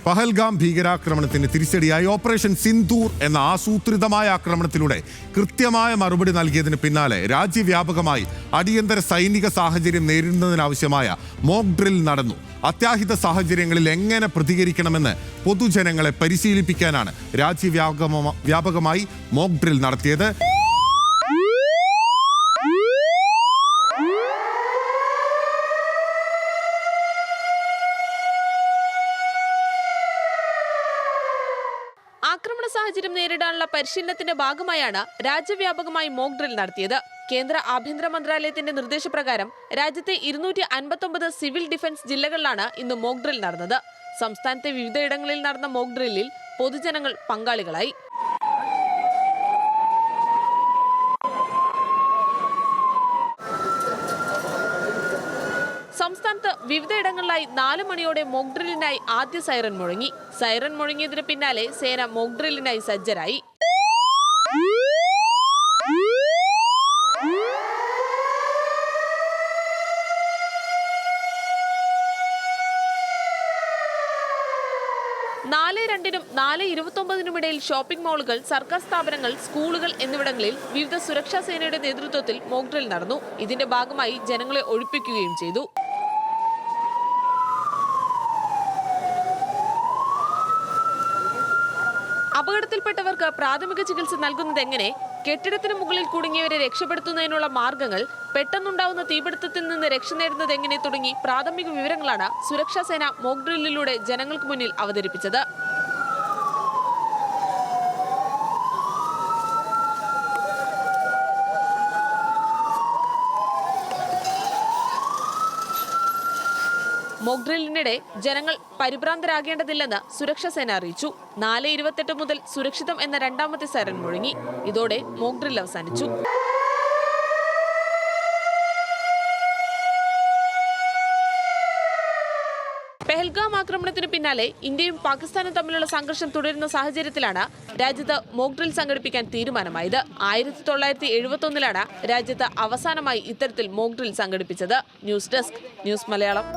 പഹൽഗാം ഭീകരാക്രമണത്തിന് തിരിച്ചടിയായി ഓപ്പറേഷൻ സിന്ദൂർ എന്ന ആസൂത്രിതമായ ആക്രമണത്തിലൂടെ കൃത്യമായ മറുപടി നൽകിയതിന് പിന്നാലെ രാജ്യവ്യാപകമായി അടിയന്തര സൈനിക സാഹചര്യം നേരിടുന്നതിനാവശ്യമായ മോക്ക് ഡ്രിൽ നടന്നു. അത്യാഹിത സാഹചര്യങ്ങളിൽ എങ്ങനെ പ്രതികരിക്കണമെന്ന് പൊതുജനങ്ങളെ പരിശീലിപ്പിക്കാനാണ് രാജ്യവ്യാപകമായി മോക്ക് ഡ്രിൽ നടത്തിയത്. ആക്രമണ സാഹചര്യം നേരിടാനുള്ള പരിശീലനത്തിന്റെ ഭാഗമായാണ് രാജ്യവ്യാപകമായി മോക്ക് ഡ്രിൽ നടത്തിയത്. കേന്ദ്ര ആഭ്യന്തര മന്ത്രാലയത്തിന്റെ നിർദ്ദേശപ്രകാരം രാജ്യത്തെ 259 സിവിൽ ഡിഫൻസ് ജില്ലകളിലാണ് ഇന്ന് മോക്ക് ഡ്രിൽ നടന്നത്. സംസ്ഥാനത്തെ വിവിധയിടങ്ങളിൽ നടന്ന മോക്ക് ഡ്രില്ലിൽ പൊതുജനങ്ങൾ പങ്കാളികളായി. സംസ്ഥാനത്ത് വിവിധയിടങ്ങളിലായി 4 മണിയോടെ മോക്ക് ഡ്രില്ലിനായി ആദ്യ സൈറൻ മുഴങ്ങി. സൈറൻ മുഴങ്ങിയതിന് പിന്നാലെ സേന മോക്ക് ഡ്രില്ലിനായി സജ്ജരായി. നാല് 2-നും 4:29-നും ഇടയിൽ ഷോപ്പിംഗ് മാളുകൾ, സർക്കാർ സ്ഥാപനങ്ങൾ, സ്കൂളുകൾ എന്നിവിടങ്ങളിൽ വിവിധ സുരക്ഷാ സേനയുടെ നേതൃത്വത്തിൽ മോക്ക് ഡ്രിൽ നടന്നു. ഇതിന്റെ ഭാഗമായി ജനങ്ങളെ ഒഴിപ്പിക്കുകയും ചെയ്തു. അപകടത്തിൽപ്പെട്ടവർക്ക് പ്രാഥമിക ചികിത്സ നൽകുന്നത് എങ്ങനെ, കെട്ടിടത്തിന് മുകളിൽ കുടുങ്ങിയവരെ രക്ഷപ്പെടുത്തുന്നതിനുള്ള മാർഗങ്ങൾ, പെട്ടെന്നുണ്ടാവുന്ന തീപിടുത്തത്തിൽ നിന്ന് രക്ഷ നേടുന്നത് എങ്ങനെ തുടങ്ങി പ്രാഥമിക വിവരങ്ങളാണ് സുരക്ഷാ സേന മോക്ക് ഡ്രില്ലിലൂടെ ജനങ്ങൾക്ക് മുന്നിൽ അവതരിപ്പിച്ചത്. മോക്ക് ഡ്രില്ലിനിടെ ജനങ്ങൾ പരിഭ്രാന്തരാകേണ്ടതില്ലെന്ന് സുരക്ഷാ സേന അറിയിച്ചു. 4:28 മുതൽ സുരക്ഷിതം എന്ന രണ്ടാമത്തെ സൈറൻ മുഴങ്ങി. ഇതോടെ മോക്ക് ഡ്രിൽ അവസാനിച്ചു. പെഹൽഗാം ആക്രമണത്തിന് പിന്നാലെ ഇന്ത്യയും പാകിസ്ഥാനും തമ്മിലുള്ള സംഘർഷം തുടരുന്ന സാഹചര്യത്തിലാണ് രാജ്യത്ത് മോക്ക് ഡ്രിൽ സംഘടിപ്പിക്കാൻ തീരുമാനമായത്. 1971-ലാണ് രാജ്യത്ത് അവസാനമായി ഇത്തരത്തിൽ മോക്ക് ഡ്രിൽ സംഘടിപ്പിച്ചത്. News desk, news Malayalam.